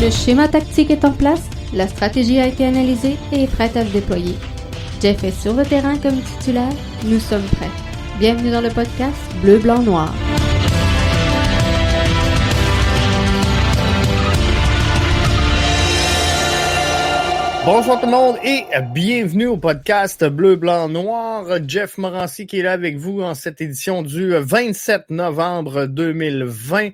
Le schéma tactique est en place, la stratégie a été analysée et est prête à se déployer. Jeff est sur le terrain comme titulaire, nous sommes prêts. Bienvenue dans le podcast Bleu, Blanc, Noir. Bonjour tout le monde et bienvenue au podcast Bleu, Blanc, Noir. Jeff Morancy qui est là avec vous en cette édition du 27 novembre 2020.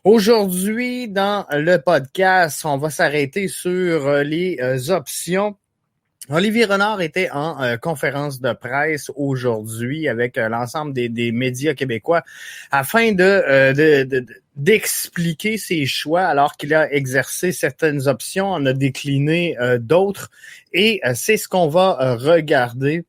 Aujourd'hui, dans le podcast, on va s'arrêter sur les options. Olivier Renard était en conférence de presse aujourd'hui avec l'ensemble des médias québécois afin d'expliquer ses choix alors qu'il a exercé certaines options, en a décliné d'autres et c'est ce qu'on va regarder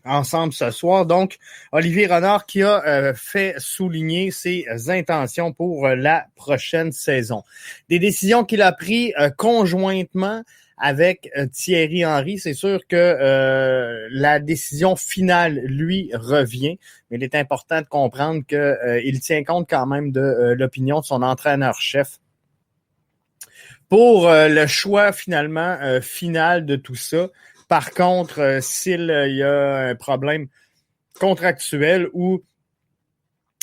ensemble ce soir. Donc, Olivier Renard qui a fait souligner ses intentions pour la prochaine saison. Des décisions qu'il a prises conjointement avec Thierry Henry. C'est sûr que la décision finale lui revient, mais il est important de comprendre qu'il tient compte quand même de l'opinion de son entraîneur-chef pour le choix finalement final de tout ça. Par contre, s'il y a un problème contractuel ou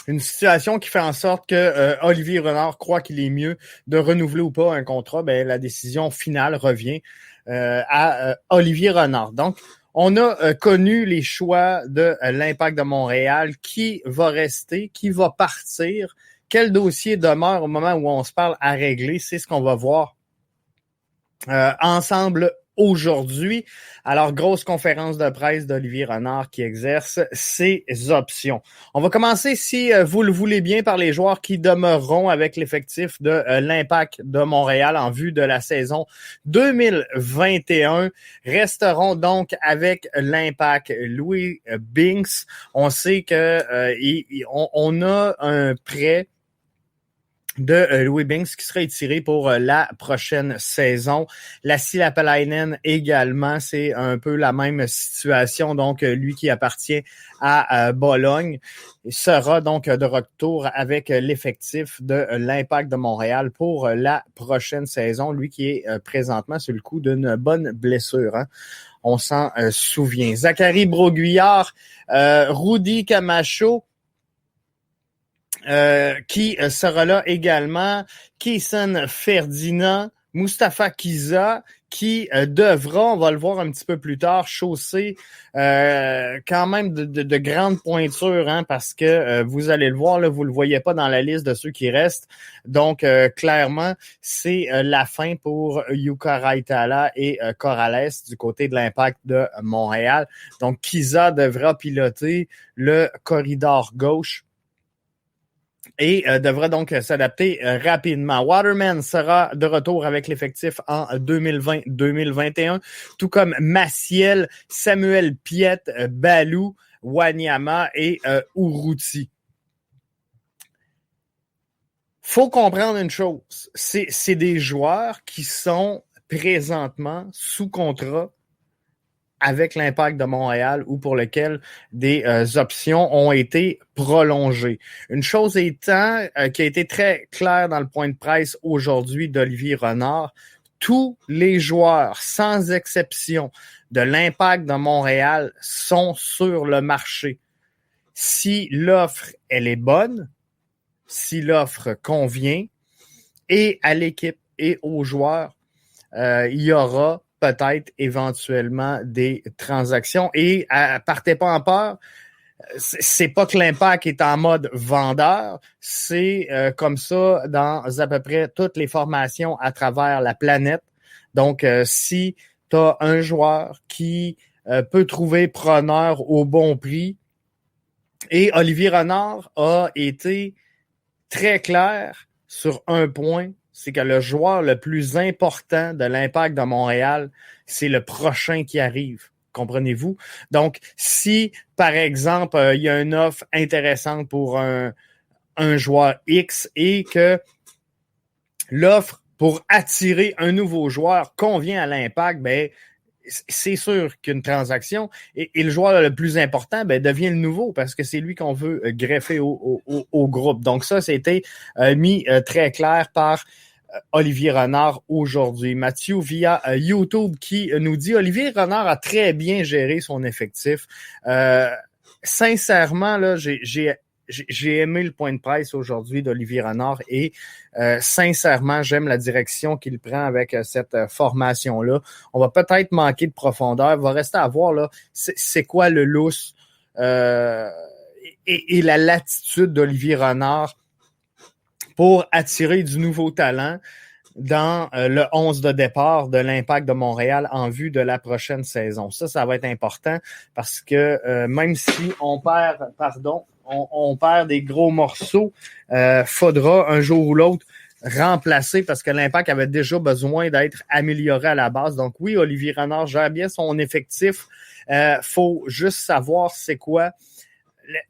une situation qui fait en sorte que Olivier Renard croit qu'il est mieux de renouveler ou pas un contrat, ben la décision finale revient à Olivier Renard. Donc, on a connu les choix de l'Impact de Montréal, qui va rester, qui va partir, quel dossier demeure au moment où on se parle à régler, c'est ce qu'on va voir ensemble aujourd'hui. Alors, grosse conférence de presse d'Olivier Renard qui exerce ses options. On va commencer, si vous le voulez bien, par les joueurs qui demeureront avec l'effectif de l'Impact de Montréal en vue de la saison 2021. Resteront donc avec l'Impact Louis Binks. On sait que on a un prêt de Louis Binks qui sera étiré pour la prochaine saison. Lassi Lapalainen également, c'est un peu la même situation. Donc, lui qui appartient à Bologne sera donc de retour avec l'effectif de l'Impact de Montréal pour la prochaine saison. Lui qui est présentement sur le coup d'une bonne blessure, hein. On s'en souvient. Zachary Broguillard, Rudy Camacho, qui sera là également, Kaysen Ferdinand, Mustafa Kiza, qui devra, on va le voir un petit peu plus tard, chausser quand même de grandes pointures, hein, parce que vous allez le voir, là, vous le voyez pas dans la liste de ceux qui restent. Donc, clairement, c'est la fin pour Jukka Raitala et Corrales du côté de l'Impact de Montréal. Donc, Kiza devra piloter le corridor gauche et devra donc s'adapter rapidement. Waterman sera de retour avec l'effectif en 2020-2021, tout comme Maciel, Samuel Piet, Balou, Wanyama et Urruti. Faut comprendre une chose, c'est des joueurs qui sont présentement sous contrat avec l'Impact de Montréal ou pour lequel des options ont été prolongées. Une chose étant qui a été très claire dans le point de presse aujourd'hui d'Olivier Renard, tous les joueurs, sans exception, de l'Impact de Montréal sont sur le marché. Si l'offre, elle est bonne, si l'offre convient, et à l'équipe et aux joueurs, il y aura peut-être éventuellement des transactions. Et partez pas en peur, c'est pas que l'Impact est en mode vendeur, c'est comme ça dans à peu près toutes les formations à travers la planète. Donc, si tu as un joueur qui peut trouver preneur au bon prix, et Olivier Renard a été très clair sur un point, c'est que le joueur le plus important de l'Impact de Montréal, c'est le prochain qui arrive. Comprenez-vous? Donc, si, par exemple, il y a une offre intéressante pour un joueur X et que l'offre pour attirer un nouveau joueur convient à l'Impact, ben c'est sûr qu'une transaction et le joueur le plus important devient le nouveau parce que c'est lui qu'on veut greffer au groupe. Donc ça, c'était mis très clair par Olivier Renard aujourd'hui. Mathieu via YouTube qui nous dit Olivier Renard a très bien géré son effectif. Sincèrement, là, j'ai aimé le point de presse aujourd'hui d'Olivier Renard et sincèrement, j'aime la direction qu'il prend avec cette formation-là. On va peut-être manquer de profondeur. Il va rester à voir là, c'est quoi le lousse et la latitude d'Olivier Renard pour attirer du nouveau talent dans le 11 de départ de l'Impact de Montréal en vue de la prochaine saison. Ça va être important parce que même si on perd des gros morceaux, faudra un jour ou l'autre remplacer parce que l'Impact avait déjà besoin d'être amélioré à la base. Donc oui, Olivier Renard gère bien son effectif. Faut juste savoir c'est quoi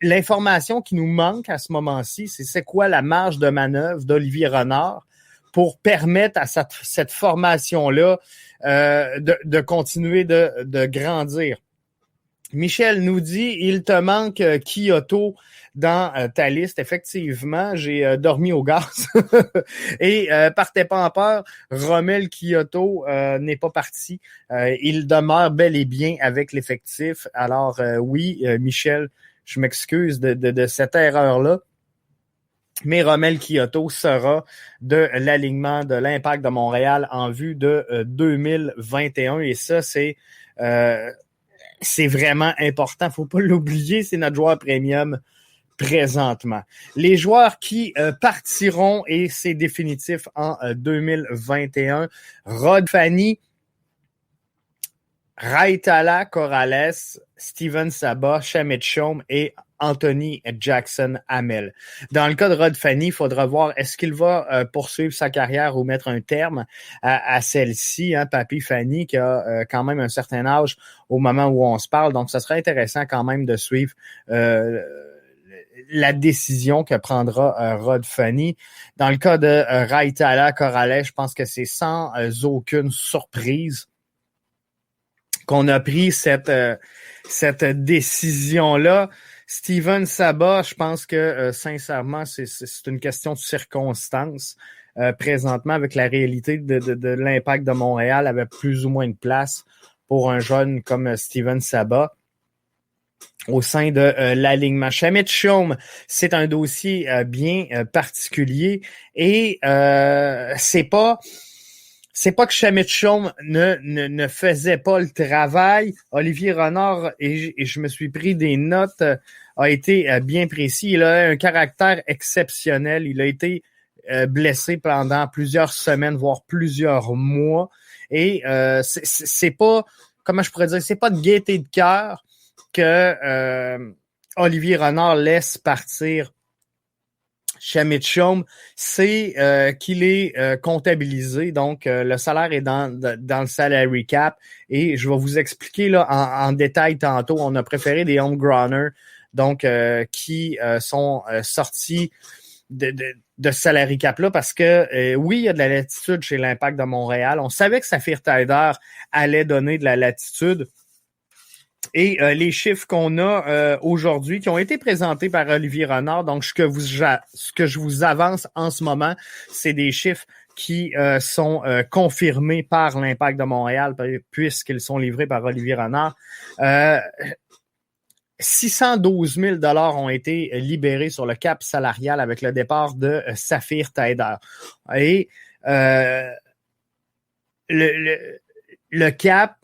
l'information qui nous manque à ce moment-ci, c'est quoi la marge de manœuvre d'Olivier Renard pour permettre à cette formation-là de continuer de grandir. Michel nous dit, il te manque Kyoto dans ta liste. Effectivement, j'ai dormi au gaz. Et partez pas en peur, Romel Kyoto n'est pas parti. Il demeure bel et bien avec l'effectif. Alors oui, Michel, je m'excuse de cette erreur-là. Mais Romel Kyoto sera de l'alignement de l'Impact de Montréal en vue de 2021. Et ça, c'est vraiment important. Faut pas l'oublier, c'est notre joueur premium présentement. Les joueurs qui partiront, et c'est définitif en 2021, Rod Fanny, Raitala Corrales, Steven Sabah, Shamit Chaume et Anthony Jackson Hamel. Dans le cas de Rod Fanny, il faudra voir est-ce qu'il va poursuivre sa carrière ou mettre un terme à celle-ci, hein, Papy Fanny, qui a quand même un certain âge au moment où on se parle. Donc, ce serait intéressant quand même de suivre la décision que prendra Rod Fanny. Dans le cas de Raitala Corrales, je pense que c'est sans aucune surprise qu'on a pris cette décision-là. Steven Sabah, je pense que sincèrement, c'est une question de circonstance. Présentement, avec la réalité de l'Impact de Montréal, avait plus ou moins de place pour un jeune comme Steven Sabah au sein de l'alignement. Shamit Chaume, c'est un dossier bien particulier et c'est pas que Shamit Chaume ne faisait pas le travail. Olivier Renard, et je me suis pris des notes, a été bien précis. Il a un caractère exceptionnel. Il a été blessé pendant plusieurs semaines, voire plusieurs mois. Et c'est pas, comment je pourrais dire, c'est pas de gaieté de cœur que Olivier Renard laisse partir Shamit Chaume, c'est qu'il est comptabilisé, donc le salaire est dans le salary cap et je vais vous expliquer là en détail tantôt. On a préféré des homegrowners, donc qui sont sortis de salary cap là parce que oui, il y a de la latitude chez l'Impact de Montréal. On savait que Saphir Taider allait donner de la latitude. Et les chiffres qu'on a aujourd'hui, qui ont été présentés par Olivier Renard, donc ce que je vous avance en ce moment, c'est des chiffres qui sont confirmés par l'Impact de Montréal, puisqu'ils sont livrés par Olivier Renard. 612 000 $ ont été libérés sur le cap salarial avec le départ de Saphir Taider. Et le cap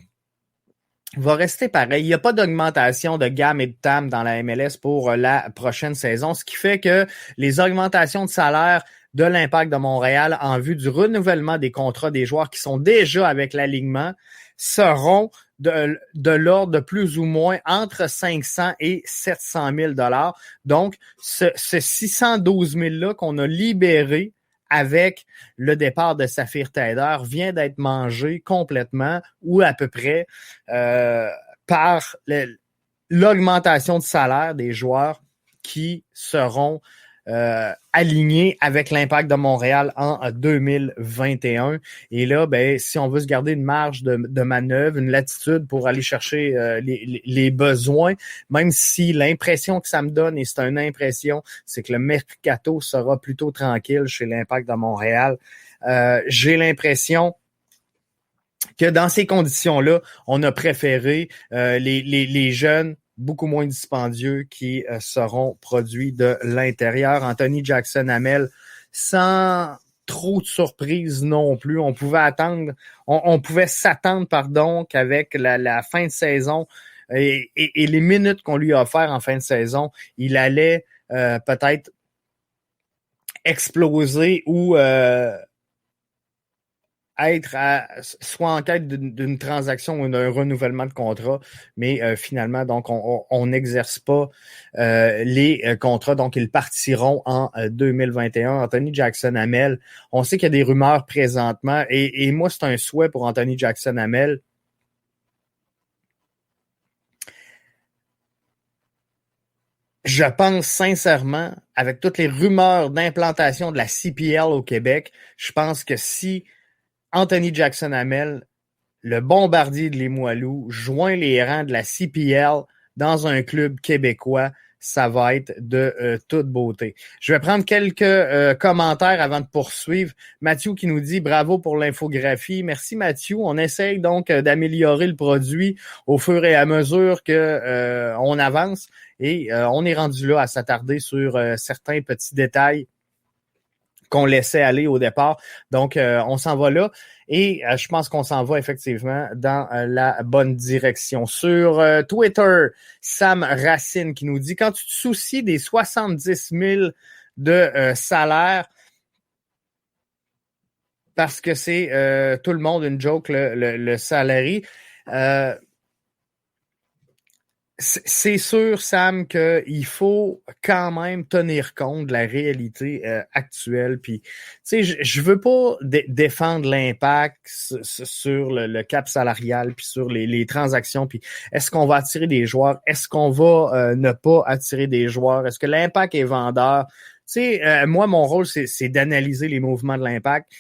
va rester pareil. Il n'y a pas d'augmentation de gamme et de TAM dans la MLS pour la prochaine saison, ce qui fait que les augmentations de salaire de l'Impact de Montréal en vue du renouvellement des contrats des joueurs qui sont déjà avec l'alignement seront de l'ordre de plus ou moins entre 500 et 700 000 $. Donc, ce 612 000 $ là qu'on a libéré avec le départ de Saphir Taider vient d'être mangé complètement ou à peu près par l'augmentation de salaire des joueurs qui seront alignés avec l'Impact de Montréal en 2021. Et là, ben, si on veut se garder une marge de manœuvre, une latitude pour aller chercher les besoins, même si l'impression que ça me donne, et c'est une impression, c'est que le mercato sera plutôt tranquille chez l'Impact de Montréal J'ai l'impression que dans ces conditions-là, on a préféré les jeunes beaucoup moins dispendieux qui seront produits de l'intérieur. Anthony Jackson-Hamel, sans trop de surprises non plus. On pouvait s'attendre, qu'avec la fin de saison et les minutes qu'on lui a offert en fin de saison, il allait peut-être exploser ou être soit en quête d'une transaction ou d'un renouvellement de contrat, mais finalement, donc, on n'exerce pas les contrats, donc ils partiront en 2021. Anthony Jackson-Hamel, on sait qu'il y a des rumeurs présentement, et moi, c'est un souhait pour Anthony Jackson-Hamel. Je pense sincèrement, avec toutes les rumeurs d'implantation de la CPL au Québec, je pense que si Anthony Jackson-Hamel, le bombardier de Limoilou, joint les rangs de la CPL dans un club québécois, ça va être de toute beauté. Je vais prendre quelques commentaires avant de poursuivre. Mathieu qui nous dit « Bravo pour l'infographie ». Merci Mathieu. On essaye donc d'améliorer le produit au fur et à mesure que on avance et on est rendu là à s'attarder sur certains petits détails qu'on laissait aller au départ. Donc, on s'en va là et je pense qu'on s'en va effectivement dans la bonne direction. Sur Twitter, Sam Racine qui nous dit « Quand tu te soucies des 70 000 de salaire, parce que c'est tout le monde une joke, le salarié, c'est sûr, Sam, qu'il faut quand même tenir compte de la réalité actuelle. Puis, tu sais, je veux pas défendre l'impact sur le cap salarial, puis sur les transactions. Puis, est-ce qu'on va attirer des joueurs? Est-ce qu'on va ne pas attirer des joueurs? Est-ce que l'impact est vendeur? Tu sais, moi, mon rôle, c'est d'analyser les mouvements de l'impact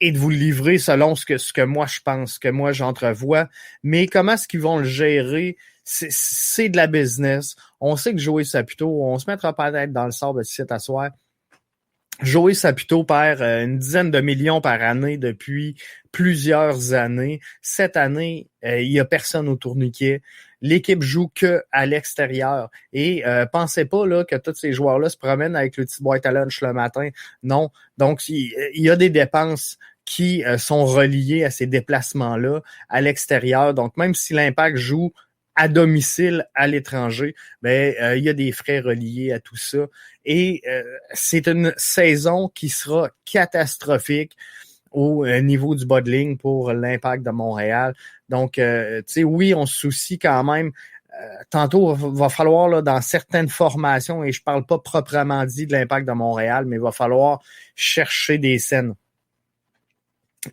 et de vous le livrer selon ce que moi je pense, ce que moi j'entrevois. Mais comment est-ce qu'ils vont le gérer? C'est de la business. On sait que Joey Saputo, on se mettra peut-être dans le sable de site à soir. Joey Saputo perd une dizaine de millions par année depuis plusieurs années. Cette année, il y a personne au tourniquet. L'équipe joue que à l'extérieur. Et pensez pas là que tous ces joueurs-là se promènent avec le petit boîte à lunch le matin. Non. Donc, il y a des dépenses qui sont reliées à ces déplacements-là à l'extérieur. Donc, même si l'Impact joue à domicile à l'étranger, ben il y a des frais reliés à tout ça. Et c'est une saison qui sera catastrophique au niveau du bas de ligne pour l'Impact de Montréal. Donc, tu sais, oui, on se soucie quand même. Tantôt, va falloir, là, dans certaines formations, et je parle pas proprement dit de l'Impact de Montréal, mais il va falloir chercher des scènes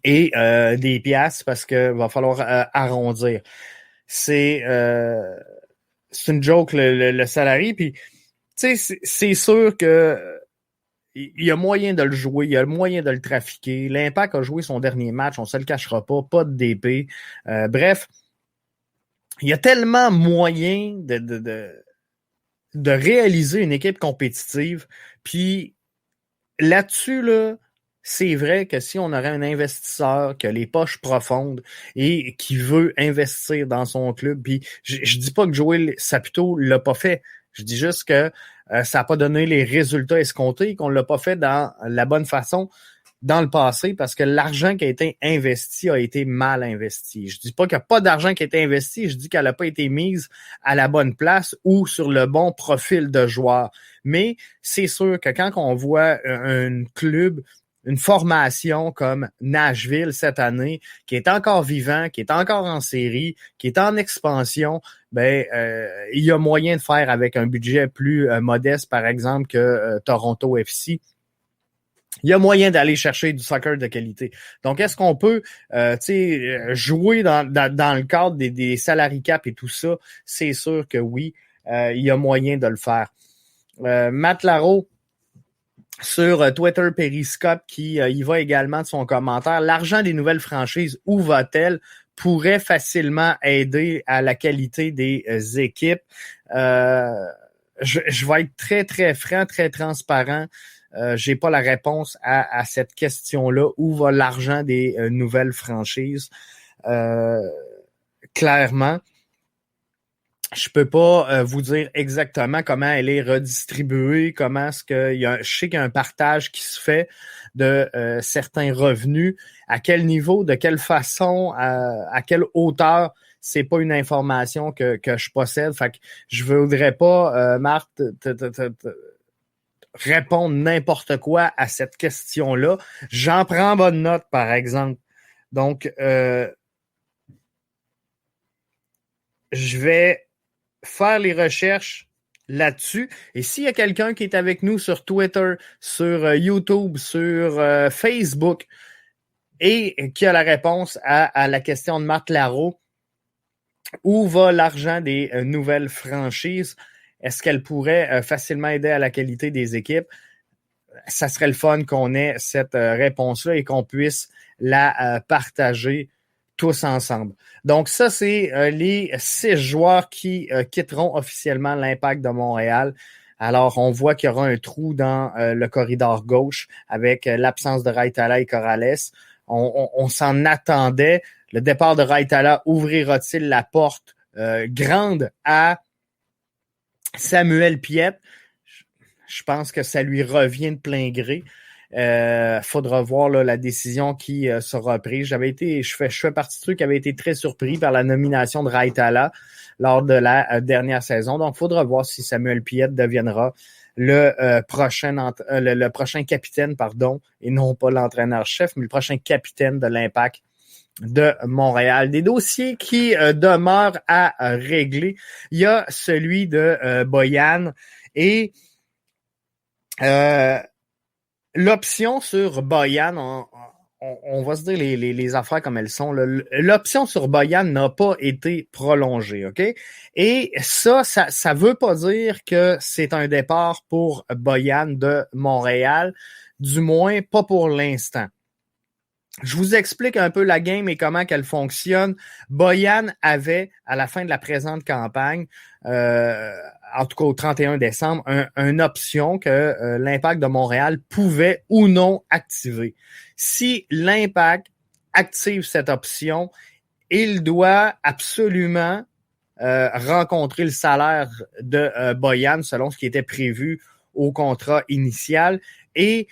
et des piastres parce que va falloir arrondir. C'est une joke, le salarié. Puis, tu sais, c'est sûr que il y a moyen de le jouer, il y a moyen de le trafiquer. L'Impact a joué son dernier match, on se le cachera pas de DP. Bref, il y a tellement moyen de réaliser une équipe compétitive. Puis là-dessus, là, c'est vrai que si on aurait un investisseur qui a les poches profondes et qui veut investir dans son club, puis je dis pas que Joey Saputo l'a pas fait, je dis juste que ça n'a pas donné les résultats escomptés, qu'on l'a pas fait dans la bonne façon dans le passé parce que l'argent qui a été investi a été mal investi. Je dis pas qu'il n'y a pas d'argent qui a été investi, je dis qu'elle n'a pas été mise à la bonne place ou sur le bon profil de joueur. Mais c'est sûr que quand on voit un club, une formation comme Nashville cette année, qui est encore vivant, qui est encore en série, qui est en expansion, ben il y a moyen de faire avec un budget plus modeste, par exemple, que Toronto FC. Il y a moyen d'aller chercher du soccer de qualité. Donc, est-ce qu'on peut jouer dans le cadre des salary cap et tout ça? C'est sûr que oui, il y a moyen de le faire. Matt Laro, sur Twitter Periscope, qui y va également de son commentaire. L'argent des nouvelles franchises, où va-t-elle? Pourrait facilement aider à la qualité des équipes. Je vais être très, très franc, très transparent. j'ai pas la réponse à cette question-là. Où va l'argent des nouvelles franchises? Clairement, je peux pas vous dire exactement comment elle est redistribuée, comment est-ce je sais qu'il y a un partage qui se fait de certains revenus, à quel niveau, de quelle façon, à quelle hauteur. C'est pas une information que je possède. Fait que je voudrais pas, Marc, répondre n'importe quoi à cette question-là. J'en prends bonne note, par exemple. Donc, je vais faire les recherches là-dessus. Et s'il y a quelqu'un qui est avec nous sur Twitter, sur YouTube, sur Facebook, et qui a la réponse à la question de Marc Larreau, où va l'argent des nouvelles franchises? Est-ce qu'elle pourrait facilement aider à la qualité des équipes? Ça serait le fun qu'on ait cette réponse-là et qu'on puisse la partager tous ensemble. Donc ça, c'est les 6 joueurs qui quitteront officiellement l'Impact de Montréal. Alors, on voit qu'il y aura un trou dans le corridor gauche avec l'absence de Raitala et Corrales. On s'en attendait. Le départ de Raitala ouvrira-t-il la porte grande à Samuel Piette? Je pense que ça lui revient de plein gré. Faudra voir là, la décision qui sera prise. Je fais partie de ceux qui avaient été très surpris par la nomination de Raitala lors de la dernière saison. Donc, faudra voir si Samuel Piette deviendra le prochain capitaine, et non pas l'entraîneur-chef, mais le prochain capitaine de l'Impact de Montréal. Des dossiers qui demeurent à régler. Il y a celui de Boyan et l'option sur Boyan, on va se dire les affaires comme elles sont. L'option sur Boyan n'a pas été prolongée, OK? Et ça veut pas dire que c'est un départ pour Boyan de Montréal, du moins pas pour l'instant. Je vous explique un peu la game et comment qu'elle fonctionne. Boyan avait, à la fin de la présente campagne, en tout cas au 31 décembre, une option que l'Impact de Montréal pouvait ou non activer. Si l'Impact active cette option, il doit absolument rencontrer le salaire de Boyan selon ce qui était prévu au contrat initial et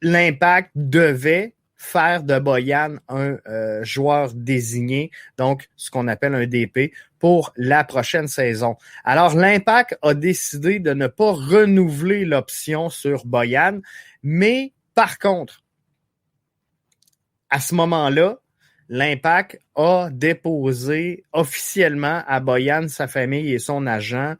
l'Impact devait faire de Boyan un joueur désigné, donc ce qu'on appelle un DP, pour la prochaine saison. Alors, l'Impact a décidé de ne pas renouveler l'option sur Boyan, mais par contre, à ce moment-là, l'Impact a déposé officiellement à Boyan, sa famille et son agent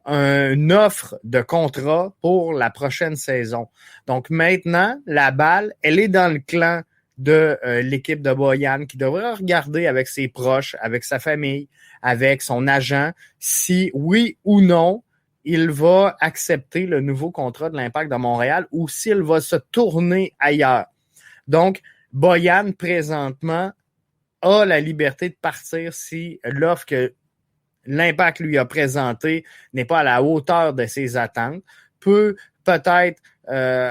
une offre de contrat pour la prochaine saison. Donc maintenant, la balle, elle est dans le clan de l'équipe de Boyan qui devrait regarder avec ses proches, avec sa famille, avec son agent, si oui ou non, il va accepter le nouveau contrat de l'Impact de Montréal ou s'il va se tourner ailleurs. Donc, Boyan, présentement, a la liberté de partir si l'offre que l'Impact lui a présenté n'est pas à la hauteur de ses attentes, peut peut-être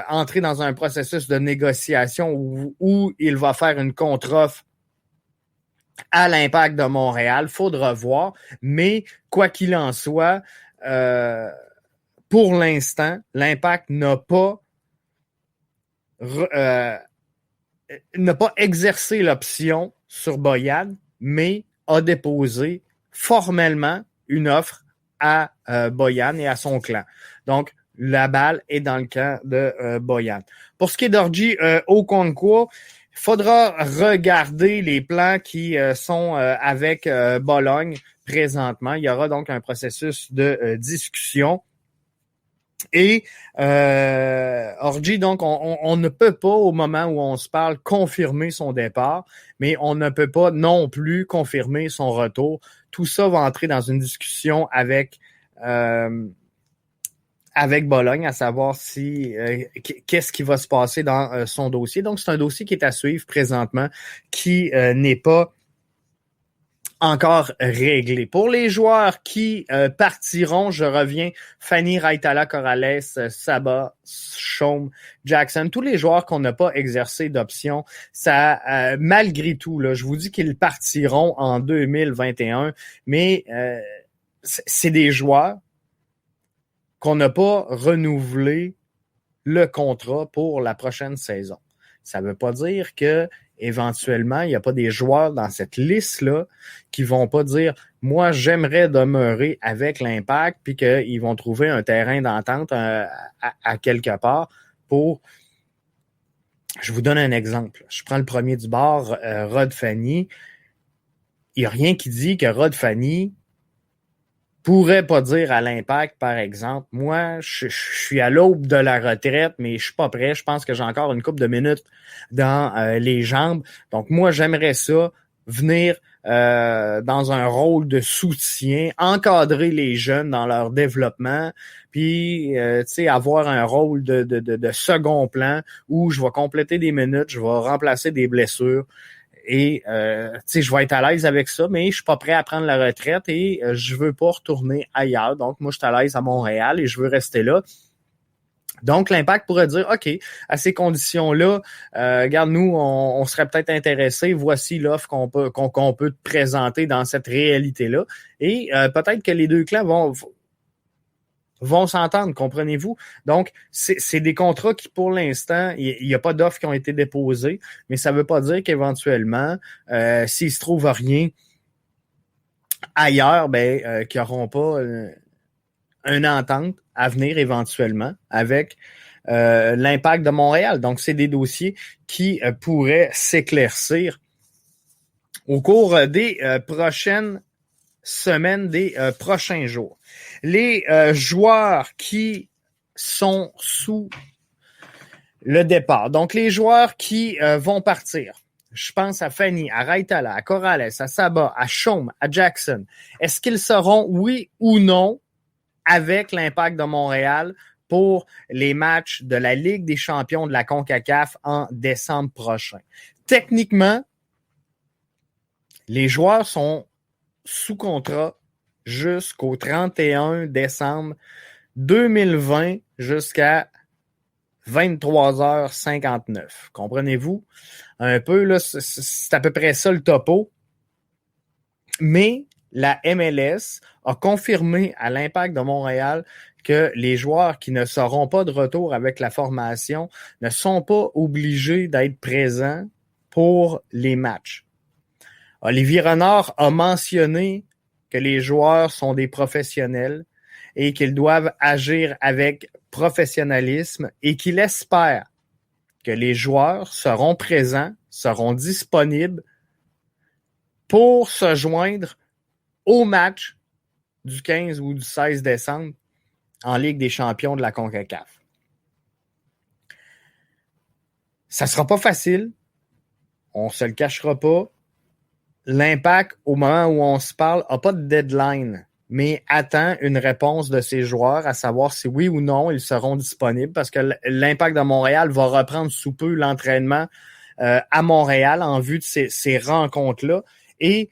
entrer dans un processus de négociation où il va faire une contre-offre à l'Impact de Montréal. Faudra voir, mais quoi qu'il en soit, pour l'instant, l'Impact n'a pas exercé l'option sur Boyan, mais a déposé formellement une offre à Boyan et à son clan. Donc, la balle est dans le camp de Boyan. Pour ce qui est d'Orji Okonkwo, il faudra regarder les plans qui sont avec Bologne présentement. Il y aura donc un processus de discussion. Et Orji, donc, on ne peut pas, au moment où on se parle, confirmer son départ, mais on ne peut pas non plus confirmer son retour. Tout ça va entrer dans une discussion avec Bologne, à savoir si qu'est-ce qui va se passer dans son dossier. Donc, c'est un dossier qui est à suivre présentement, qui n'est pas encore réglé. Pour les joueurs qui partiront, je reviens, Fanny, Raitala, Corrales, Saba, Chaume, Jackson, tous les joueurs qu'on n'a pas exercé d'option, ça, malgré tout, là, je vous dis qu'ils partiront en 2021, mais c'est des joueurs qu'on n'a pas renouvelé le contrat pour la prochaine saison. Ça ne veut pas dire que éventuellement, il n'y a pas des joueurs dans cette liste-là qui vont pas dire « Moi, j'aimerais demeurer avec l'Impact » puis qu'ils vont trouver un terrain d'entente à quelque part pour... Je vous donne un exemple. Je prends le premier du bord, Rod Fanny. Il n'y a rien qui dit que Rod Fanny pourrait pas dire à l'Impact, par exemple, moi, je suis à l'aube de la retraite, mais je suis pas prêt. Je pense que j'ai encore une couple de minutes dans les jambes. Donc, moi, j'aimerais ça, venir dans un rôle de soutien, encadrer les jeunes dans leur développement, puis tu sais, avoir un rôle de second plan où je vais compléter des minutes, je vais remplacer des blessures. Et je vais être à l'aise avec ça, mais je suis pas prêt à prendre la retraite et je veux pas retourner ailleurs. Donc, moi, je suis à l'aise à Montréal et je veux rester là. Donc, l'Impact pourrait dire, OK, à ces conditions-là, regarde, nous, on serait peut-être intéressés. Voici l'offre qu'on peut te présenter dans cette réalité-là. Et peut-être que les deux clans vont s'entendre, comprenez-vous? Donc, c'est des contrats qui, pour l'instant, il n'y a pas d'offres qui ont été déposées, mais ça ne veut pas dire qu'éventuellement, s'il se trouve rien ailleurs, qu'ils n'auront pas une entente à venir éventuellement avec l'Impact de Montréal. Donc, c'est des dossiers qui pourraient s'éclaircir au cours des prochaines semaines, des prochains jours. Les joueurs qui sont sous le départ. Donc, les joueurs qui vont partir. Je pense à Fanny, à Raitala, à Corrales, à Saba, à Chaume, à Jackson. Est-ce qu'ils seront, oui ou non, avec l'Impact de Montréal pour les matchs de la Ligue des champions de la CONCACAF en décembre prochain? Techniquement, les joueurs sont sous contrat jusqu'au 31 décembre 2020 jusqu'à 23h59. Comprenez-vous? Un peu, là, c'est à peu près ça le topo. Mais la MLS a confirmé à l'Impact de Montréal que les joueurs qui ne seront pas de retour avec la formation ne sont pas obligés d'être présents pour les matchs. Olivier Renard a mentionné que les joueurs sont des professionnels et qu'ils doivent agir avec professionnalisme et qu'il espère que les joueurs seront présents, seront disponibles pour se joindre au match du 15 ou du 16 décembre en Ligue des champions de la CONCACAF. Ça ne sera pas facile, on ne se le cachera pas. L'Impact, au moment où on se parle, n'a pas de deadline, mais attend une réponse de ses joueurs à savoir si oui ou non ils seront disponibles parce que l'Impact de Montréal va reprendre sous peu l'entraînement à Montréal en vue de ces rencontres-là. Et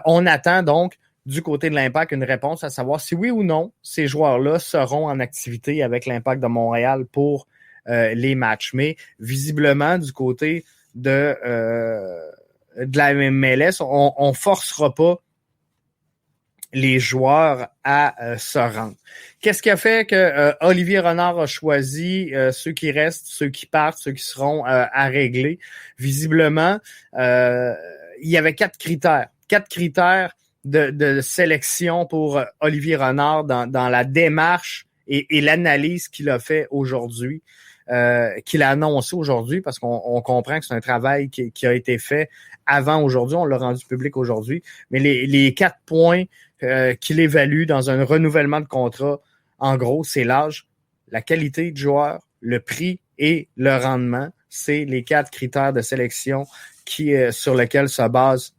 on attend donc du côté de l'Impact une réponse à savoir si oui ou non ces joueurs-là seront en activité avec l'Impact de Montréal pour les matchs. Mais visiblement, du côté de la MLS, on forcera pas les joueurs à se rendre. Qu'est-ce qui a fait que Olivier Renard a choisi ceux qui restent, ceux qui partent, ceux qui seront à régler? Visiblement, il y avait quatre critères de sélection pour Olivier Renard dans la démarche et l'analyse qu'il a fait aujourd'hui, qu'il a annoncé aujourd'hui, parce qu'on comprend que c'est un travail qui a été fait avant aujourd'hui, on l'a rendu public aujourd'hui, mais les 4 points qu'il évalue dans un renouvellement de contrat, en gros, c'est l'âge, la qualité de joueur, le prix et le rendement. C'est les 4 critères de sélection sur lesquels se base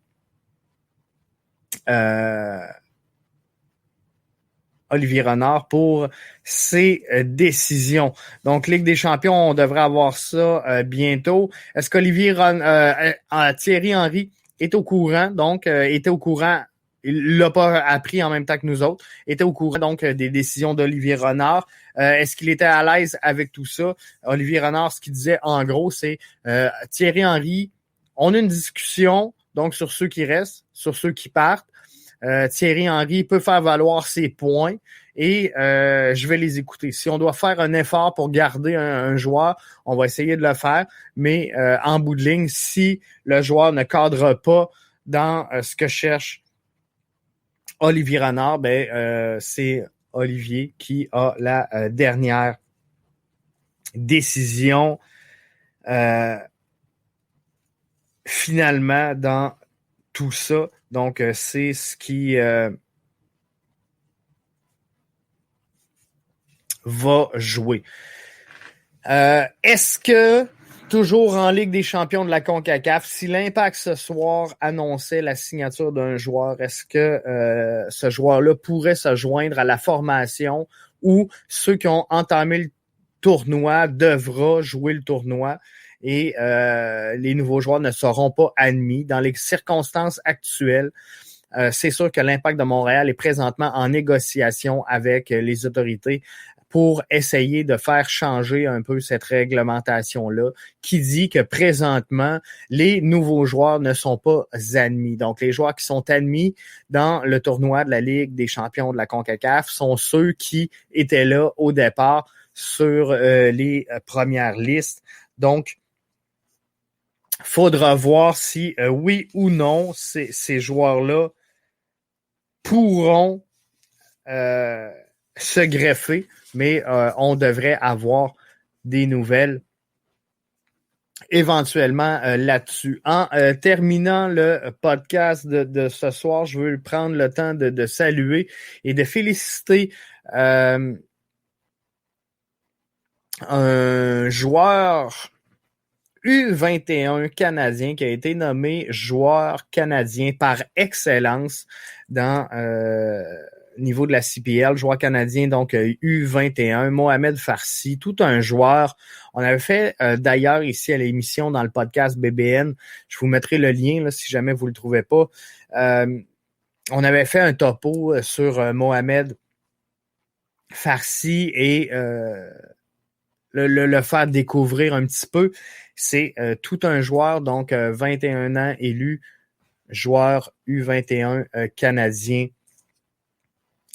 Olivier Renard pour ses décisions. Donc, Ligue des champions, on devrait avoir ça bientôt. Est-ce qu'Olivier Thierry Henry est au courant, donc était au courant. Il l'a pas appris en même temps que nous autres. Était au courant donc des décisions d'Olivier Renard. Est-ce qu'il était à l'aise avec tout ça? Olivier Renard, ce qu'il disait en gros, c'est Thierry Henry, on a une discussion donc sur ceux qui restent, sur ceux qui partent. Thierry Henry peut faire valoir ses points et je vais les écouter. Si on doit faire un effort pour garder un joueur, on va essayer de le faire. Mais en bout de ligne, si le joueur ne cadre pas dans ce que cherche Olivier Renard, c'est Olivier qui a la dernière décision finalement dans tout ça. Donc, c'est ce qui va jouer. Est-ce que, toujours en Ligue des champions de la CONCACAF, si l'Impact ce soir annonçait la signature d'un joueur, est-ce que ce joueur-là pourrait se joindre à la formation ou ceux qui ont entamé le tournoi devra jouer le tournoi et les nouveaux joueurs ne seront pas admis? Dans les circonstances actuelles, c'est sûr que l'Impact de Montréal est présentement en négociation avec les autorités pour essayer de faire changer un peu cette réglementation-là qui dit que présentement, les nouveaux joueurs ne sont pas admis. Donc, les joueurs qui sont admis dans le tournoi de la Ligue des champions de la CONCACAF sont ceux qui étaient là au départ sur les premières listes. Donc, faudra voir si oui ou non ces joueurs-là pourront se greffer, mais on devrait avoir des nouvelles éventuellement là-dessus. En terminant le podcast de ce soir, je veux prendre le temps de saluer et de féliciter un joueur U21 canadien qui a été nommé joueur canadien par excellence dans niveau de la CPL, joueur canadien, donc U21, Mohamed Farsi, tout un joueur. On avait fait d'ailleurs ici à l'émission dans le podcast BBN, je vous mettrai le lien là, si jamais vous ne le trouvez pas. On avait fait un topo sur Mohamed Farsi et le faire découvrir un petit peu. C'est tout un joueur, donc 21 ans élu, joueur U21 canadien.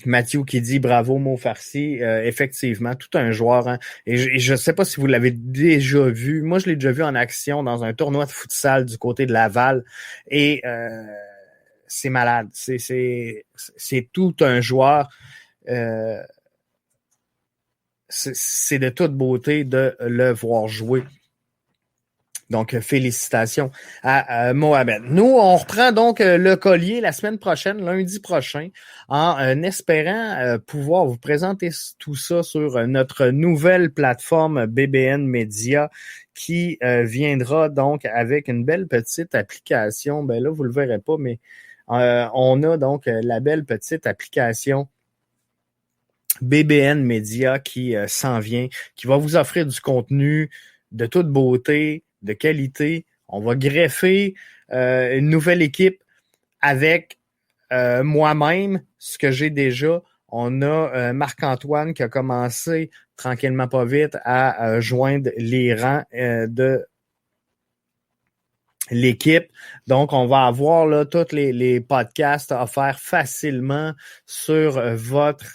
Mathieu qui dit bravo Mo Farsi, effectivement, tout un joueur. Hein. Et je ne sais pas si vous l'avez déjà vu. Moi, je l'ai déjà vu en action dans un tournoi de futsal du côté de Laval. Et c'est malade. C'est tout un joueur. C'est de toute beauté de le voir jouer. Donc, félicitations à Mohamed. Nous, on reprend donc le collier la semaine prochaine, lundi prochain, en espérant pouvoir vous présenter tout ça sur notre nouvelle plateforme BBN Media qui viendra donc avec une belle petite application. Ben là, vous le verrez pas, mais on a donc la belle petite application BBN Media qui s'en vient, qui va vous offrir du contenu de toute beauté, de qualité. On va greffer une nouvelle équipe avec moi-même, ce que j'ai déjà. On a Marc-Antoine qui a commencé tranquillement pas vite à joindre les rangs de l'équipe. Donc, on va avoir là tous les podcasts offerts facilement sur votre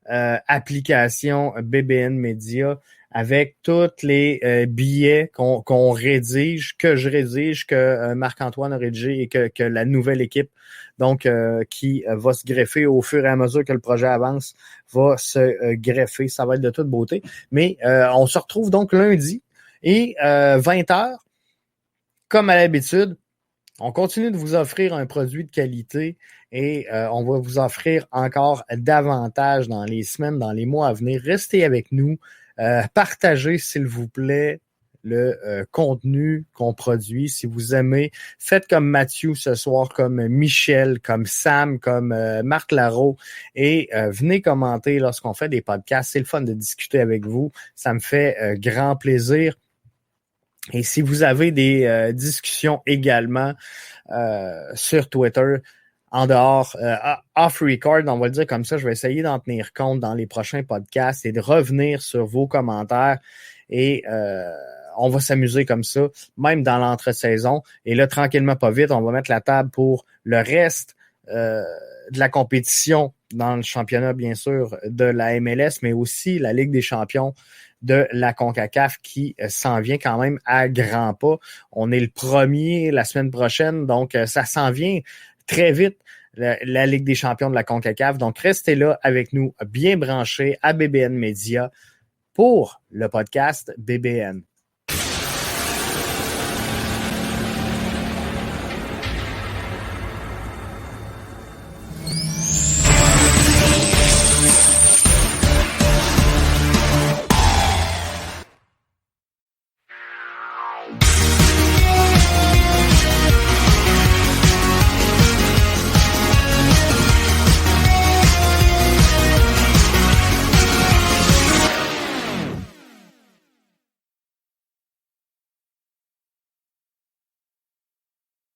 application BBN Media avec tous les billets qu'on rédige, que je rédige, que Marc-Antoine a rédigé et que la nouvelle équipe donc qui va se greffer au fur et à mesure que le projet avance, va se greffer. Ça va être de toute beauté. Mais on se retrouve donc lundi et 20h, comme à l'habitude, on continue de vous offrir un produit de qualité et on va vous offrir encore davantage dans les semaines, dans les mois à venir. Restez avec nous. Partagez, s'il vous plaît, le contenu qu'on produit. Si vous aimez, faites comme Mathieu ce soir, comme Michel, comme Sam, comme Marc Larreau et venez commenter lorsqu'on fait des podcasts. C'est le fun de discuter avec vous. Ça me fait grand plaisir. Et si vous avez des discussions également sur Twitter, en dehors, off-record, on va le dire comme ça, je vais essayer d'en tenir compte dans les prochains podcasts et de revenir sur vos commentaires et on va s'amuser comme ça, même dans l'entre-saison. Et là, tranquillement, pas vite, on va mettre la table pour le reste de la compétition dans le championnat, bien sûr, de la MLS, mais aussi la Ligue des champions de la CONCACAF qui s'en vient quand même à grands pas. On est le premier la semaine prochaine, donc ça s'en vient très vite, la Ligue des champions de la CONCACAF. Donc, restez là avec nous, bien branchés à BBN Media pour le podcast BBN.